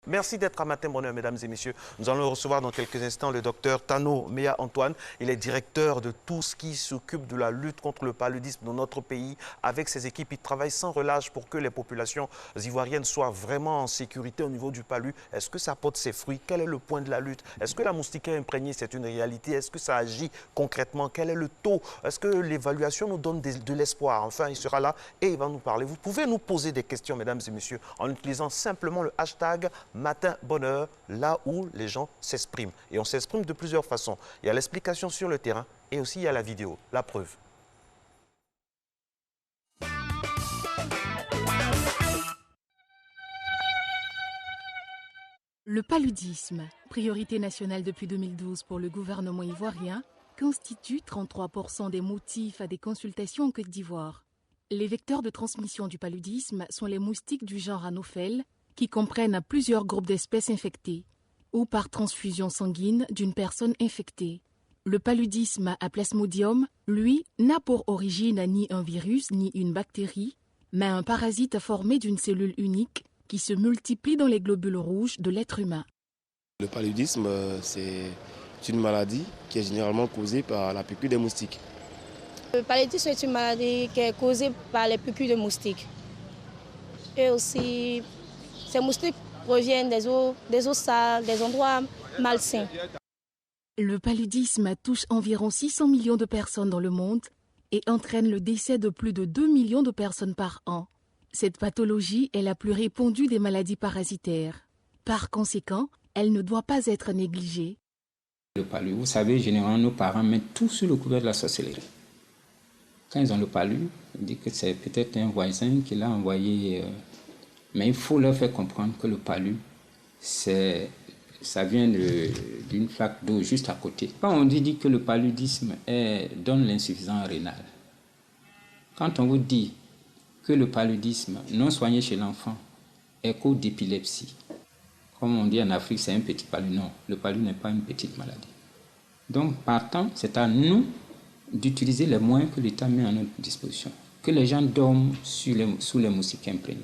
Merci d'être à Matin Bonheur, mesdames et messieurs. Nous allons recevoir dans quelques instants le docteur Tano Mea Antoine. Il est directeur de tout ce qui s'occupe de la lutte contre le paludisme dans notre pays. Avec ses équipes, il travaille sans relâche pour que les populations ivoiriennes soient vraiment en sécurité au niveau du palud. Est-ce que ça porte ses fruits? Quel est le point de la lutte? Est-ce que la moustiquaire imprégnée, c'est une réalité? Est-ce que ça agit concrètement? Quel est le taux? Est-ce que l'évaluation nous donne de l'espoir? Enfin, il sera là et il va nous parler. Vous pouvez nous poser des questions, mesdames et messieurs, en utilisant simplement le hashtag Matin Bonheur, là où les gens s'expriment. Et on s'exprime de plusieurs façons. Il y a l'explication sur le terrain et aussi il y a la vidéo, la preuve. Le paludisme, priorité nationale depuis 2012 pour le gouvernement ivoirien, constitue 33% des motifs à des consultations en Côte d'Ivoire. Les vecteurs de transmission du paludisme sont les moustiques du genre Anophèle, qui comprennent plusieurs groupes d'espèces infectées, ou par transfusion sanguine d'une personne infectée. Le paludisme à Plasmodium, lui, n'a pour origine ni un virus ni une bactérie, mais un parasite formé d'une cellule unique qui se multiplie dans les globules rouges de l'être humain. Le paludisme, c'est une maladie qui est généralement causée par la piqûre des moustiques. Le paludisme est une maladie qui est causée par les piqûres de moustiques. Et aussi, ces moustiques proviennent des eaux sales, des endroits malsains. Le paludisme touche environ 600 millions de personnes dans le monde et entraîne le décès de plus de 2 millions de personnes par an. Cette pathologie est la plus répandue des maladies parasitaires. Par conséquent, elle ne doit pas être négligée. Le palu, vous savez, généralement, nos parents mettent tout sur le couvert de la sorcellerie. Quand ils ont le palu, ils disent que c'est peut-être un voisin qui l'a envoyé. Mais il faut leur faire comprendre que le palu, ça vient d'une flaque d'eau juste à côté. Quand on dit que le paludisme donne l'insuffisance rénale, quand on vous dit que le paludisme non soigné chez l'enfant est cause d'épilepsie, comme on dit en Afrique, c'est un petit palu. Non, le palu n'est pas une petite maladie. Donc, partant, c'est à nous d'utiliser les moyens que l'État met à notre disposition. Que les gens dorment sous les moustiques imprégnés.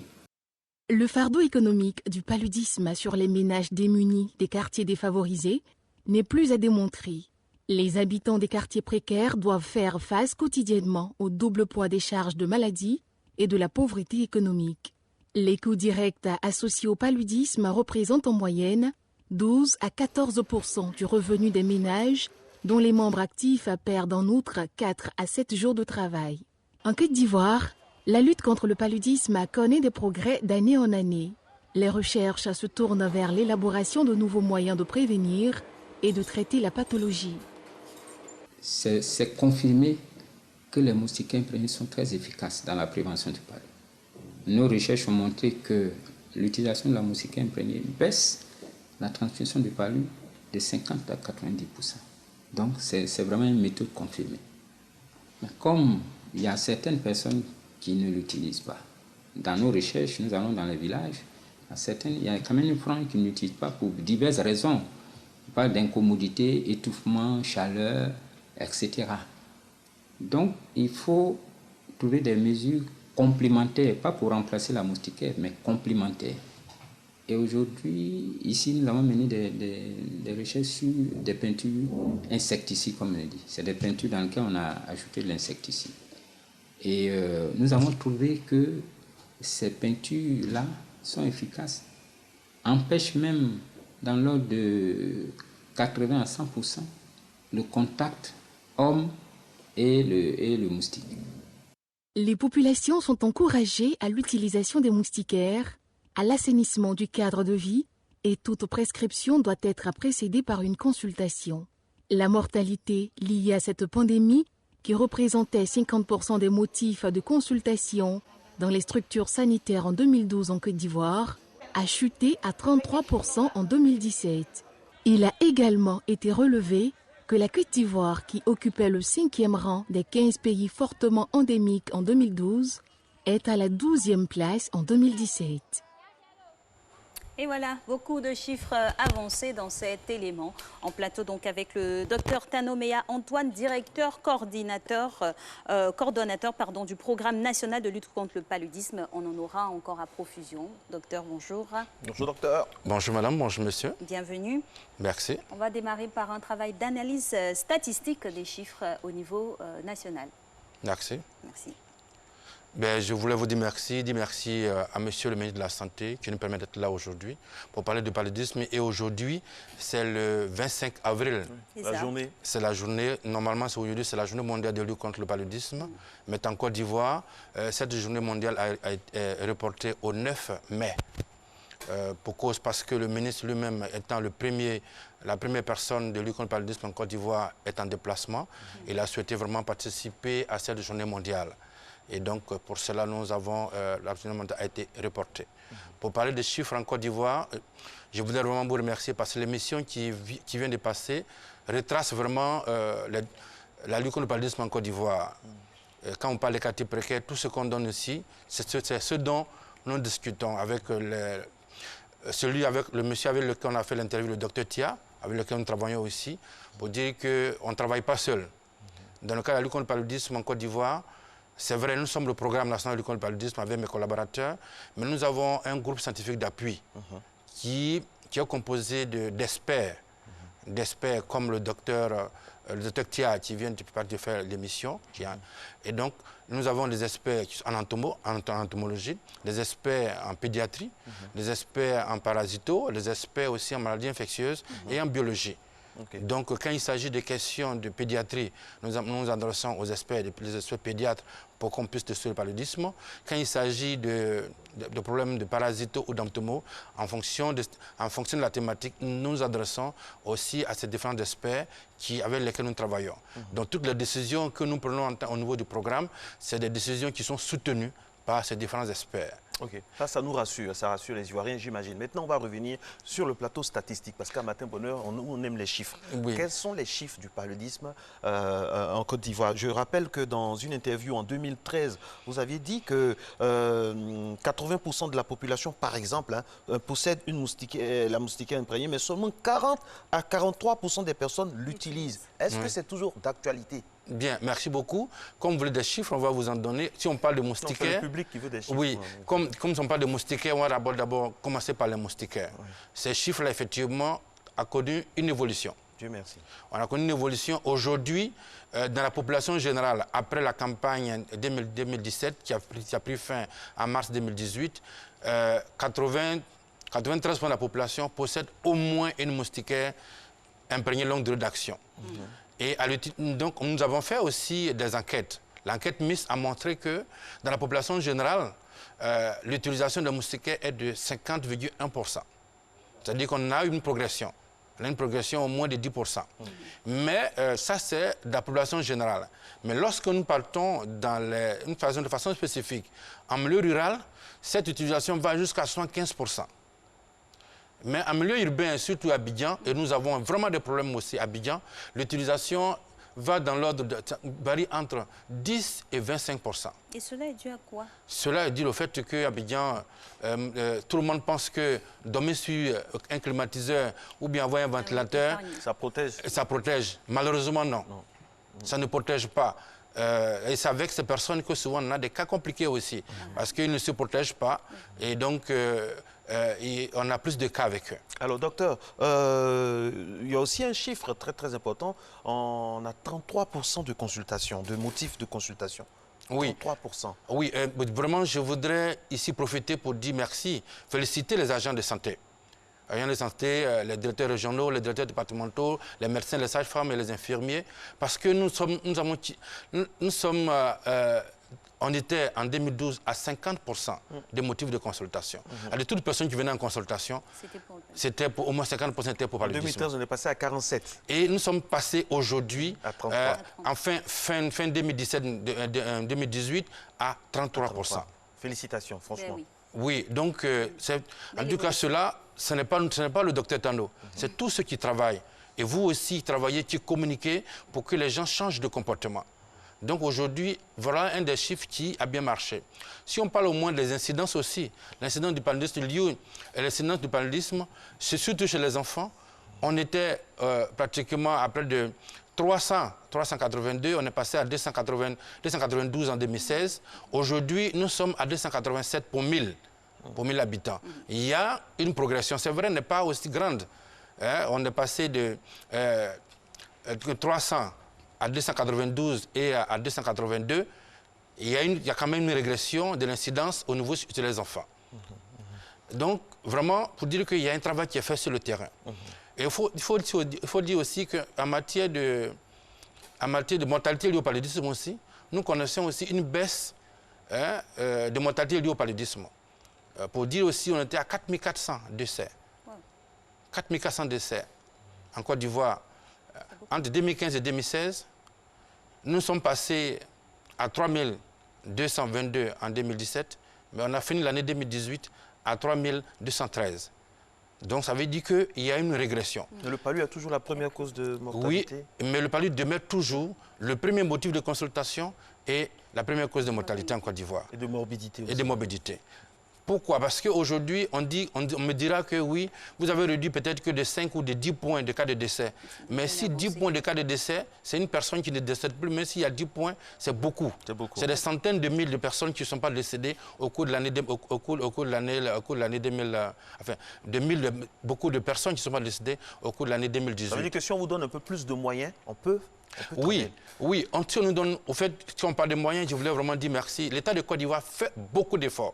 Le fardeau économique du paludisme sur les ménages démunis des quartiers défavorisés n'est plus à démontrer. Les habitants des quartiers précaires doivent faire face quotidiennement au double poids des charges de maladie et de la pauvreté économique. Les coûts directs associés au paludisme représentent en moyenne 12 à 14% du revenu des ménages, dont les membres actifs perdent en outre 4 à 7 jours de travail. En Côte d'Ivoire, la lutte contre le paludisme connaît des progrès d'année en année. Les recherches se tournent vers l'élaboration de nouveaux moyens de prévenir et de traiter la pathologie. C'est confirmé que les moustiques imprégnés sont très efficaces dans la prévention du palu. Nos recherches ont montré que l'utilisation de la moustique imprégnée baisse la transmission du palu de 50 à 90%. Donc c'est vraiment une méthode confirmée. Mais comme il y a certaines personnes qui ne l'utilisent pas, dans nos recherches, nous allons dans les villages, il y a quand même une frange qui ne l'utilisent pas pour diverses raisons. On parle d'incommodité, étouffement, chaleur, etc. Donc il faut trouver des mesures complémentaires, pas pour remplacer la moustiquaire, mais complémentaires. Et aujourd'hui, ici, nous avons mené des recherches sur des peintures insecticides, comme on le dit. C'est des peintures dans lesquelles on a ajouté de l'insecticide. Et nous avons trouvé que ces peintures-là sont efficaces, empêchent même dans l'ordre de 80 à 100% le contact homme et le moustique. Les populations sont encouragées à l'utilisation des moustiquaires, à l'assainissement du cadre de vie et toute prescription doit être précédée par une consultation. La mortalité liée à cette pandémie, qui représentait 50% des motifs de consultation dans les structures sanitaires en 2012 en Côte d'Ivoire, a chuté à 33% en 2017. Il a également été relevé que la Côte d'Ivoire, qui occupait le 5e rang des 15 pays fortement endémiques en 2012, est à la 12e place en 2017. Et voilà, beaucoup de chiffres avancés dans cet élément. En plateau donc avec le docteur Tano Meya Antoine, directeur coordonnateur du programme national de lutte contre le paludisme. On en aura encore à profusion. Docteur, bonjour. Bonjour docteur. Bonjour madame, bonjour monsieur. Bienvenue. Merci. On va démarrer par un travail d'analyse statistique des chiffres au niveau national. Merci. Merci. Ben, je voulais vous dire merci à monsieur le ministre de la Santé qui nous permet d'être là aujourd'hui pour parler du paludisme. Et aujourd'hui, c'est le 25 avril. La journée. C'est la journée, normalement aujourd'hui, c'est la journée mondiale de lutte contre le paludisme. Mais en Côte d'Ivoire, cette journée mondiale a été reportée au 9 mai. Parce que le ministre lui-même, étant la première personne de lutte contre le paludisme en Côte d'Ivoire, est en déplacement. Il a souhaité vraiment participer à cette journée mondiale. Et donc, pour cela, la journée mondiale a été reportée. Pour parler des chiffres en Côte d'Ivoire, je voudrais vraiment vous remercier parce que l'émission qui vient de passer retrace vraiment la lutte contre le paludisme en Côte d'Ivoire. Quand on parle des quartiers précaires, tout ce qu'on donne ici, c'est ce dont nous discutons avec le monsieur avec lequel on a fait l'interview, le docteur Tia, avec lequel nous travaillons aussi, pour dire qu'on ne travaille pas seul. Dans le cas de la lutte contre le paludisme en Côte d'Ivoire, c'est vrai, nous sommes le programme national de lutte contre le paludisme avec mes collaborateurs, mais nous avons un groupe scientifique d'appui qui est composé d'experts, comme le docteur Tia qui vient de faire l'émission. Et donc, nous avons des experts en entomologie, des experts en pédiatrie, des experts en parasito, des experts aussi en maladies infectieuses et en biologie. Okay. Donc, quand il s'agit de questions de pédiatrie, nous nous adressons aux experts, les experts pédiatres pour qu'on puisse tester le paludisme. Quand il s'agit de problèmes de parasito ou d'entomo, en fonction de la thématique, nous nous adressons aussi à ces différents experts avec lesquels nous travaillons. Donc, toutes les décisions que nous prenons au niveau du programme, c'est des décisions qui sont soutenues par ces différents experts. Ok, ça nous rassure, ça rassure les Ivoiriens, j'imagine. Maintenant, on va revenir sur le plateau statistique, parce qu'à Matin Bonheur, on aime les chiffres. Oui. Quels sont les chiffres du paludisme en Côte d'Ivoire? Je rappelle que dans une interview en 2013, vous aviez dit que 80% de la population, par exemple, possède la moustiquaire imprégnée, mais seulement 40 à 43% des personnes l'utilisent. Est-ce que c'est toujours d'actualité? Bien, merci beaucoup. Comme vous voulez des chiffres, on va vous en donner. Si on parle de moustiquaires... C'est le public qui veut des chiffres. Oui, comme on parle de moustiquaires, on va d'abord commencer par les moustiquaires. Oui. Ces chiffres-là, effectivement, ont connu une évolution. Dieu merci. On a connu une évolution. Aujourd'hui, dans la population générale, après la campagne 2017 qui a pris fin en mars 2018, 93% de la population possède au moins une moustiquaire imprégnée longue durée d'action. Et donc, nous avons fait aussi des enquêtes. L'enquête MIS a montré que dans la population générale, l'utilisation de moustiquaires est de 50,1%. C'est-à-dire qu'on a une progression. On a une progression au moins de 10%. Mais ça, c'est de la population générale. Mais lorsque nous partons de façon spécifique, en milieu rural, cette utilisation va jusqu'à 75%. Mais en milieu urbain, surtout à Abidjan, et nous avons vraiment des problèmes aussi à Abidjan, l'utilisation va dans l'ordre varie entre 10 et 25%. Et cela est dû à quoi? Cela est dû au fait qu'à Abidjan, tout le monde pense que dormir sur un climatiseur ou bien avoir un ventilateur, ça protège. Ça protège. Malheureusement, non. Ça ne protège pas. Et c'est avec ces personnes que souvent on a des cas compliqués aussi, parce qu'ils ne se protègent pas. Et donc, on a plus de cas avec eux. Alors, docteur, il y a aussi un chiffre très, très important. On a 33% de consultations, de motifs de consultation. Oui. 33%. Oui, vraiment, je voudrais ici profiter pour dire merci, féliciter les agents de santé. Les agents de santé, les directeurs régionaux, les directeurs départementaux, les médecins, les sages-femmes et les infirmiers, parce que on était en 2012 à 50% des motifs de consultation. De toutes les personnes qui venaient en consultation, c'était pour au moins 50% était pour paludisme. En 2013, on est passé à 47. Et nous sommes passés aujourd'hui, à fin 2018, à 33%. Félicitations, franchement. Oui, donc, en tout cas, cela, ce n'est pas le docteur Tano, c'est tous ceux qui travaillent. Et vous aussi, travaillez, qui communiquez pour que les gens changent de comportement. Donc aujourd'hui, voilà un des chiffres qui a bien marché. Si on parle au moins des incidences aussi, l'incidence du paludisme liée et l'incidence du paludisme, c'est surtout chez les enfants. On était pratiquement à près de 382, on est passé à 292 en 2016. Aujourd'hui, nous sommes à 287 pour 1000 habitants. Il y a une progression, c'est vrai, n'est pas aussi grande. Hein? On est passé de 300 à 292 et à 282. Il y a quand même une régression de l'incidence au niveau sur les enfants. Donc, vraiment, pour dire qu'il y a un travail qui est fait sur le terrain. Et il faut dire aussi qu'en matière de mortalité liée au paludisme aussi, nous connaissons aussi une baisse de mortalité liée au paludisme. Pour dire aussi, on était à 4400 décès. 4400 décès en Côte d'Ivoire. Entre 2015 et 2016, nous sommes passés à 3222 en 2017, mais on a fini l'année 2018 à 3213. Donc ça veut dire qu'il y a une régression. Mais le palud a toujours la première cause de mortalité? Oui, mais le palud demeure toujours le premier motif de consultation et la première cause de mortalité en Côte d'Ivoire. Et de morbidité aussi. Et de morbidité. Pourquoi? Parce qu'aujourd'hui, on me dira que oui, vous avez réduit peut-être que de 5 ou de 10 points de cas de décès. Mais si 10 points de cas de décès, c'est une personne qui ne décède plus. Mais s'il y a 10 points, c'est beaucoup. C'est des centaines de milliers de personnes qui ne sont pas décédées au cours de l'année 2000. Enfin, beaucoup de personnes qui ne sont pas décédées au cours de l'année 2018. Ça veut dire que si on vous donne un peu plus de moyens, on peut oui, si on nous donne, au fait, si on parle de moyens, je voulais vraiment dire merci. L'État de Côte d'Ivoire fait beaucoup d'efforts.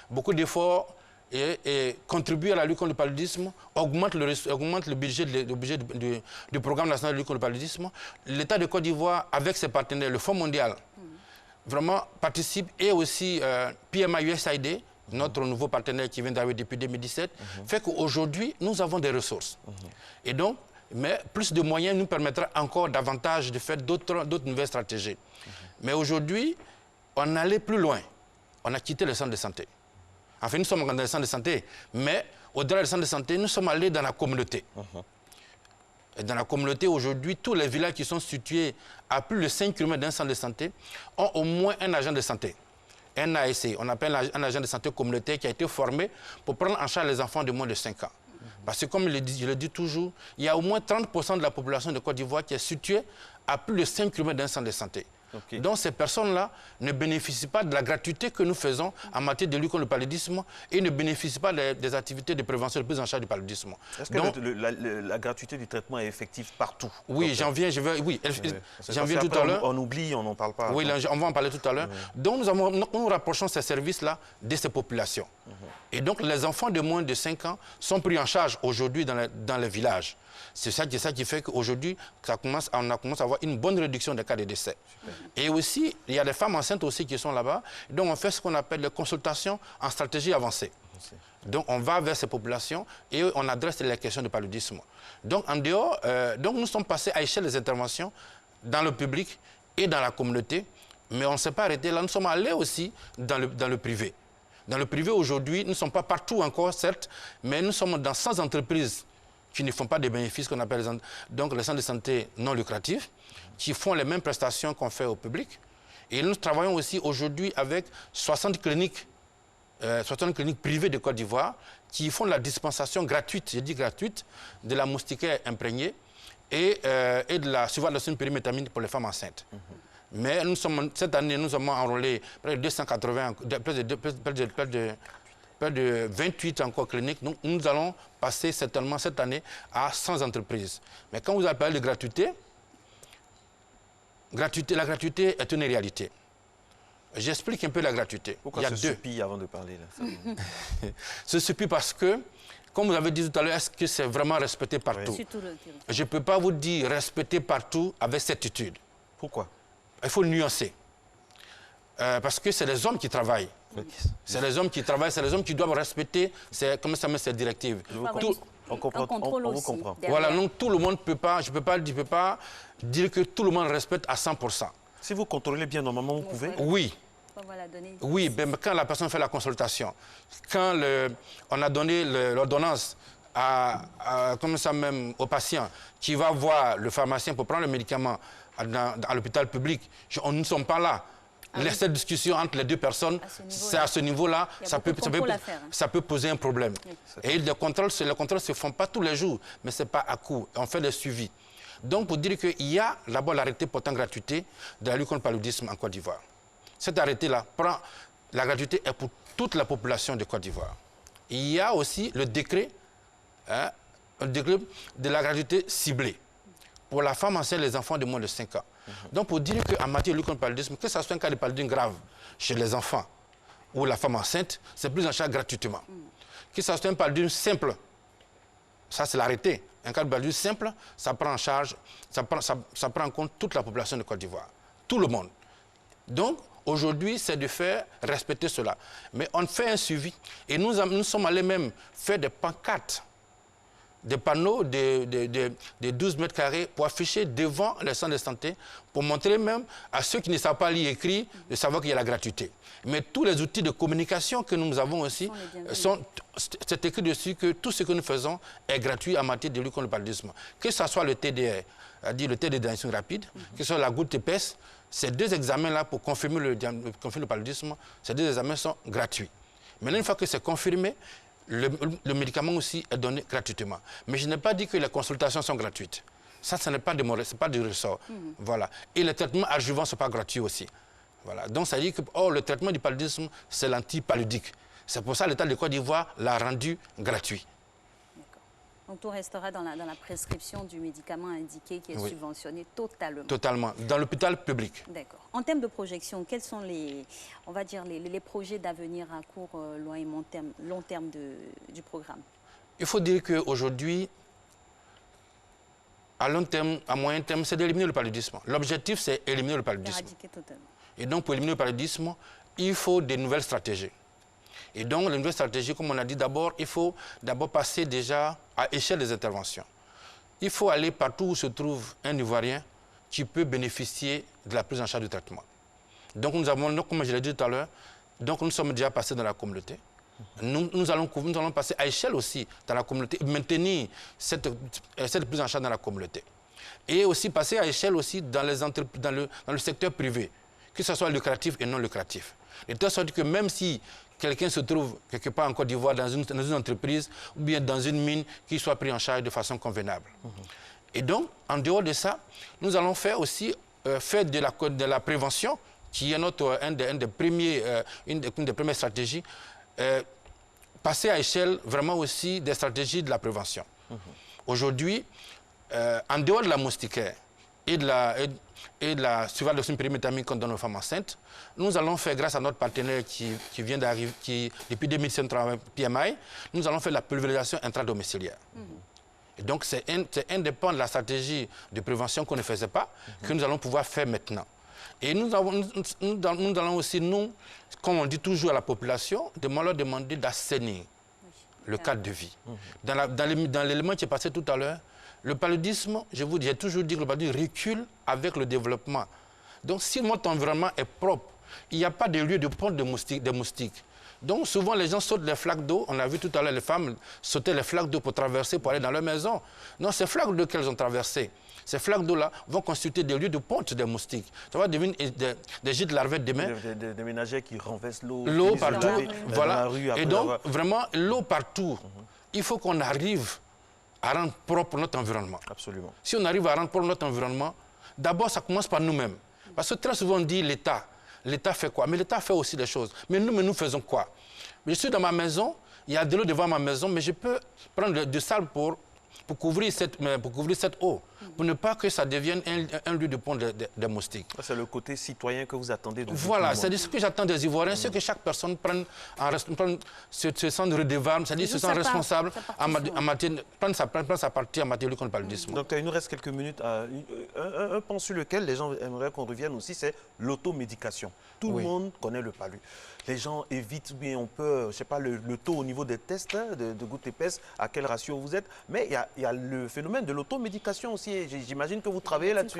Beaucoup d'efforts et contribue à la lutte contre le paludisme, augmente le budget du programme national de lutte contre le paludisme. L'État de Côte d'Ivoire, avec ses partenaires, le Fonds mondial, vraiment participe, et aussi PMA USAID, notre nouveau partenaire qui vient d'arriver depuis 2017, fait qu'aujourd'hui, nous avons des ressources. Et donc, mais plus de moyens nous permettra encore davantage de faire d'autres nouvelles stratégies. Mais aujourd'hui, on allait plus loin. On a quitté le centre de santé. Enfin, nous sommes dans le centre de santé, mais au-delà du centre de santé, nous sommes allés dans la communauté. Et dans la communauté, aujourd'hui, tous les villages qui sont situés à plus de 5 km d'un centre de santé ont au moins un agent de santé. Un ASC, on appelle un agent de santé communautaire qui a été formé pour prendre en charge les enfants de moins de 5 ans. Parce que, comme je le dis toujours, il y a au moins 30% de la population de Côte d'Ivoire qui est située à plus de 5 km d'un centre de santé. Donc ces personnes-là ne bénéficient pas de la gratuité que nous faisons en matière de lutte contre le paludisme et ne bénéficient pas des activités de prévention et de prise en charge du paludisme. Est-ce que la gratuité du traitement est effective partout? Oui, j'en viens tout à l'heure. On oublie, on n'en parle pas. Oui, on va en parler tout à l'heure. Donc nous rapprochons ces services-là de ces populations. Et donc les enfants de moins de 5 ans sont pris en charge aujourd'hui dans les villages. C'est ça qui fait qu'aujourd'hui, on a commencé à avoir une bonne réduction des cas de décès. Et aussi, il y a des femmes enceintes aussi qui sont là-bas. Donc, on fait ce qu'on appelle les consultations en stratégie avancée. Donc, on va vers ces populations et on adresse les questions de paludisme. Donc, en dehors, nous sommes passés à échelle des interventions dans le public et dans la communauté. Mais on ne s'est pas arrêté là. Nous sommes allés aussi dans le privé. Dans le privé, aujourd'hui, nous ne sommes pas partout encore, certes, mais nous sommes dans 100 entreprises qui ne font pas des bénéfices qu'on appelle donc les centres de santé non lucratifs, qui font les mêmes prestations qu'on fait au public. Et nous travaillons aussi aujourd'hui avec 60 cliniques privées de Côte d'Ivoire qui font la dispensation gratuite, je dis gratuite, de la moustiquaire imprégnée et de la surveillance pyrimétamine pour les femmes enceintes. Mais cette année, nous avons enrôlé près de 280, près de 28 encore cliniques. Donc, nous allons passer certainement cette année à 100 entreprises. Mais quand vous avez parlé de gratuité, la gratuité est une réalité. J'explique un peu la gratuité. Pourquoi il y a ce SUPI avant de parler là? Ce SUPI parce que, comme vous avez dit tout à l'heure, est-ce que c'est vraiment respecté partout? Je ne peux pas vous dire respecté partout avec certitude. Pourquoi? Il faut nuancer. Parce que c'est les hommes qui travaillent. C'est les hommes qui travaillent, c'est les hommes qui doivent respecter ces directives. On vous comprend. Voilà, donc tout le monde ne peut pas, je ne peux pas dire que tout le monde respecte à 100%. Si vous contrôlez bien, normalement, vous pouvez? Oui. Oui, ben, quand la personne fait la consultation, quand on a donné l'ordonnance au patient qui va voir le pharmacien pour prendre le médicament à l'hôpital public. Nous ne sommes pas là. Cette discussion entre les deux personnes, c'est à ce niveau-là, ça peut poser un problème. Oui. Et les contrôles ne se font pas tous les jours, mais ce n'est pas à coup. On fait des suivis. Donc, pour dire qu'il y a d'abord l'arrêté portant gratuité de la lutte contre le paludisme en Côte d'Ivoire. Cet arrêté-là prend la gratuité est pour toute la population de Côte d'Ivoire. Il y a aussi le décret de la gratuité ciblée pour la femme enceinte et les enfants de moins de 5 ans. Donc, pour dire qu'en matière de lutte contre le paludisme, que ce soit un cas de paludisme grave chez les enfants ou la femme enceinte, c'est pris en charge gratuitement. Que ce soit un paludisme simple, ça c'est l'arrêté. Un cas de paludisme simple, ça prend en charge, ça prend en compte toute la population de Côte d'Ivoire, tout le monde. Donc, aujourd'hui, c'est de faire respecter cela. Mais on fait un suivi et nous sommes allés même faire des pancartes, des panneaux de 12 mètres carrés pour afficher devant les centres de santé, pour montrer même à ceux qui ne savent pas lire et écrire de savoir qu'il y a la gratuité. Mais tous les outils de communication que nous avons aussi, c'est écrit dessus que tout ce que nous faisons est gratuit en matière de lutte contre le paludisme. Que ce soit le TDR, c'est-à-dire le test de diagnostic rapide, que ce soit la goutte épaisse, ces deux examens-là pour confirmer le paludisme, ces deux examens sont gratuits. Maintenant, une fois que c'est confirmé, le médicament aussi est donné gratuitement. Mais je n'ai pas dit que les consultations sont gratuites. Ça, ce n'est pas du ressort. Voilà. Et les traitements adjuvants ne sont pas gratuits aussi. Voilà. Donc, ça dit que le traitement du paludisme, c'est l'antipaludique. C'est pour ça que l'État de Côte d'Ivoire l'a rendu gratuit. Donc tout restera dans la prescription du médicament indiqué qui est subventionné totalement. Totalement, dans l'hôpital public. D'accord. En termes de projection, quels sont les projets d'avenir à court, long terme du programme? Il faut dire qu'aujourd'hui, à long terme, à moyen terme, c'est d'éliminer le paludisme. L'objectif, c'est éliminer le paludisme. Éradiquer totalement. Et donc, pour éliminer le paludisme, il faut de nouvelles stratégies. Et donc, les nouvelles stratégies, comme on a dit d'abord, il faut d'abord passer déjà à échelle des interventions. Il faut aller partout où se trouve un Ivoirien qui peut bénéficier de la prise en charge du traitement. Donc, comme je l'ai dit tout à l'heure, nous sommes déjà passés dans la communauté. Nous allons passer à échelle aussi dans la communauté, maintenir cette prise en charge dans la communauté. Et aussi passer à échelle aussi dans le secteur privé, que ce soit lucratif et non lucratif. De telle sorte que même si quelqu'un se trouve quelque part en Côte d'Ivoire dans une entreprise ou bien dans une mine, qu'il soit pris en charge de façon convenable. Et donc, en dehors de ça, nous allons faire aussi de la prévention, qui est une des premières stratégies, passer à échelle vraiment aussi des stratégies de la prévention. Aujourd'hui, en dehors de la moustiquaire et de la surveillance périmétamique qu'on donne aux femmes enceintes, nous allons faire, grâce à notre partenaire qui vient d'arriver, qui depuis 2005 travaille PMI, nous allons faire la pulvérisation intradomiciliaire. Et donc, c'est indépendant de la stratégie de prévention qu'on ne faisait pas, que nous allons pouvoir faire maintenant. Et nous allons aussi, comme on dit toujours à la population, leur demander d'assainir le cadre de vie. Dans l'élément qui est passé tout à l'heure, le paludisme, j'ai toujours dit que le paludisme recule avec le développement. Donc, si notre environnement est propre, il n'y a pas de lieu de ponte des moustiques. Donc, souvent, les gens sautent les flaques d'eau. On a vu tout à l'heure les femmes sauter les flaques d'eau pour traverser, pour aller dans leur maison. Non, ces flaques d'eau qu'elles ont traversées, ces flaques d'eau-là vont constituer des lieux de ponte des moustiques. Ça va devenir des gîtes larvaires demain. Des ménagères qui renversent l'eau. L'eau partout, voilà. Et donc, vraiment, l'eau partout. Il faut qu'on arrive à rendre propre notre environnement. Absolument. Si on arrive à rendre propre notre environnement, d'abord, ça commence par nous-mêmes. Parce que très souvent, on dit l'État. L'État fait quoi? Mais l'État fait aussi des choses. Mais nous faisons quoi? Je suis dans ma maison, il y a de l'eau devant ma maison, mais je peux prendre du sable pour couvrir cette eau, pour ne pas que ça devienne un lieu de pont des moustiques. C'est le côté citoyen que vous attendez de vous. Voilà, c'est ce que j'attends des Ivoiriens, c'est que chaque personne se sente redevable, c'est-à-dire se sent responsable prendre sa partie en matière de lutte contre le paludisme. Donc il nous reste quelques minutes. Un point sur lequel les gens aimeraient qu'on revienne aussi, c'est l'automédication. Tout le monde connaît le palu. Les gens évitent, bien on peut, je ne sais pas, le taux au niveau des tests de gouttes épaisses, à quel ratio vous êtes, mais il y a le phénomène de l'automédication aussi. J'imagine que vous travaillez là-dessus.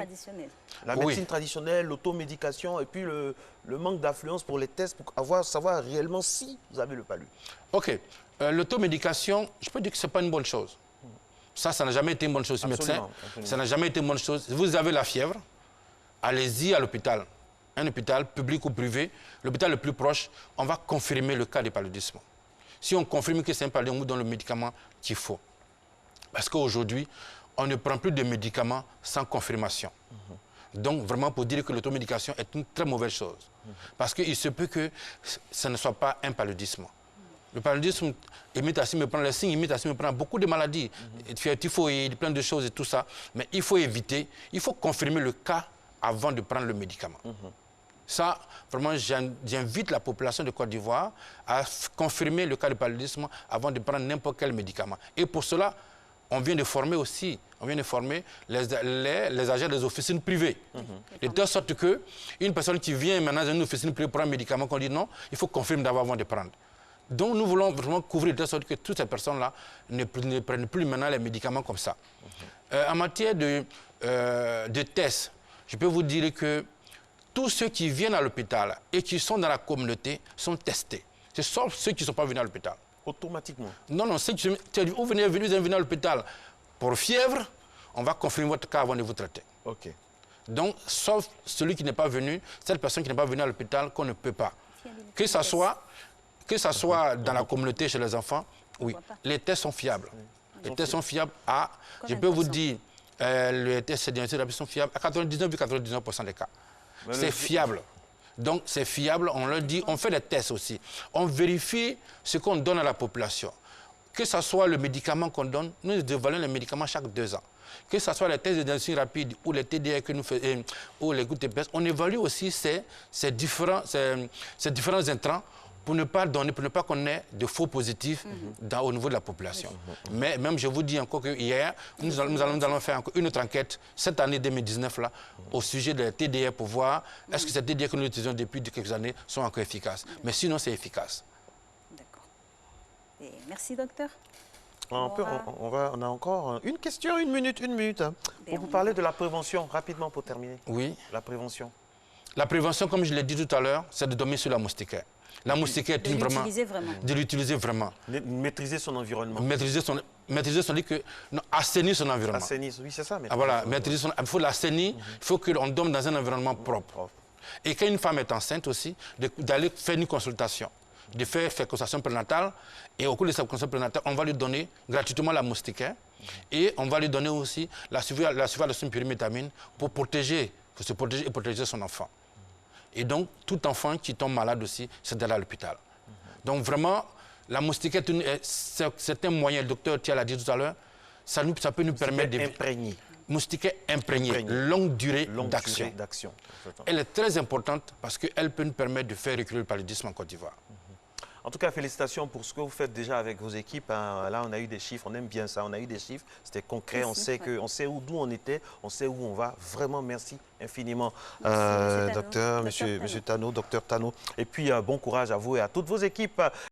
La médecine traditionnelle, l'automédication et puis le manque d'affluence pour les tests pour savoir réellement si vous avez le palu. OK. L'automédication, je peux dire que ce n'est pas une bonne chose. Ça n'a jamais été une bonne chose, médecin. Ça n'a jamais été une bonne chose. Vous avez la fièvre, allez-y à l'hôpital, un hôpital public ou privé, l'hôpital le plus proche, on va confirmer le cas de paludisme. Si on confirme que c'est un paludisme, on vous donne le médicament qu'il faut. Parce qu'aujourd'hui, on ne prend plus de médicaments sans confirmation. Donc, vraiment, pour dire que l'automédication est une très mauvaise chose. Parce qu'il se peut que ce ne soit pas un paludisme. Le paludisme, les signes imitent me prend beaucoup de maladies. Typhoïde, plein de choses et tout ça. Mais il faut éviter, il faut confirmer le cas avant de prendre le médicament. Ça, vraiment, j'invite la population de Côte d'Ivoire à confirmer le cas de paludisme avant de prendre n'importe quel médicament. Et pour cela, on vient de former aussi, les agents des officines privées. De telle sorte qu'une personne qui vient maintenant dans une officine privée pour un médicament, qu'on dit non, il faut confirmer d'abord avant de prendre. Donc nous voulons vraiment couvrir de telle sorte que toutes ces personnes-là ne prennent plus maintenant les médicaments comme ça. En matière de tests, je peux vous dire que tous ceux qui viennent à l'hôpital et qui sont dans la communauté sont testés. C'est sauf ceux qui ne sont pas venus à l'hôpital. Automatiquement? Non, non, vous venez à l'hôpital pour fièvre, on va confirmer votre cas avant de vous traiter. OK. Donc, sauf celui qui n'est pas venu, cette personne qui n'est pas venue à l'hôpital, qu'on ne peut pas. Que ça soit dans la communauté, chez les enfants, oui, les tests sont fiables. Les tests sont fiables à, je peux vous dire, les tests sont fiables à 99,99% des cas. C'est fiable. Donc, c'est fiable, on leur dit, on fait des tests aussi. On vérifie ce qu'on donne à la population. Que ce soit le médicament qu'on donne, nous évaluons les médicaments chaque 2 ans. Que ce soit les tests de diagnostic rapide ou les TDR que nous faisons, ou les gouttes épaisses, on évalue aussi ces différents intrants pour ne pas qu'on ait de faux positifs au niveau de la population. Mais même, je vous dis encore que hier, nous allons faire encore une autre enquête, cette année 2019, là, au sujet des TDR pour voir est-ce que ces TDR que nous utilisons depuis quelques années sont encore efficaces. Mais sinon, c'est efficace. D'accord. Merci, docteur. On a encore une question, une minute. Pour vous parler de la prévention, rapidement pour terminer. Oui. La prévention. La prévention, comme je l'ai dit tout à l'heure, c'est de dormir sur la moustiquaire. La moustiquaire est de l'utiliser vraiment. Maîtriser son environnement. Maîtriser son assainir son environnement. Assainir, oui, c'est ça. Voilà, il faut l'assainir, il faut qu'on dorme dans un environnement propre. Et quand une femme est enceinte aussi, d'aller faire une consultation, de faire consultation prénatale. Et au cours de cette consultation prénatale, on va lui donner gratuitement la moustiquaire. Et on va lui donner aussi la surveillance pyrimétamine pour se protéger et protéger son enfant. Et donc, tout enfant qui tombe malade aussi, c'est d'aller à l'hôpital. Donc vraiment, la moustiquaire, c'est un moyen, le docteur Tia l'a dit tout à l'heure, ça peut nous permettre de... Moustiquaire imprégnée, longue durée d'action. Elle est très importante parce qu'elle peut nous permettre de faire reculer le paludisme en Côte d'Ivoire. En tout cas, félicitations pour ce que vous faites déjà avec vos équipes. Là, on a eu des chiffres, on aime bien ça. On a eu des chiffres, c'était concret, on sait d'où on était, on sait où on va. Vraiment, merci infiniment, docteur Tano. Et puis, bon courage à vous et à toutes vos équipes.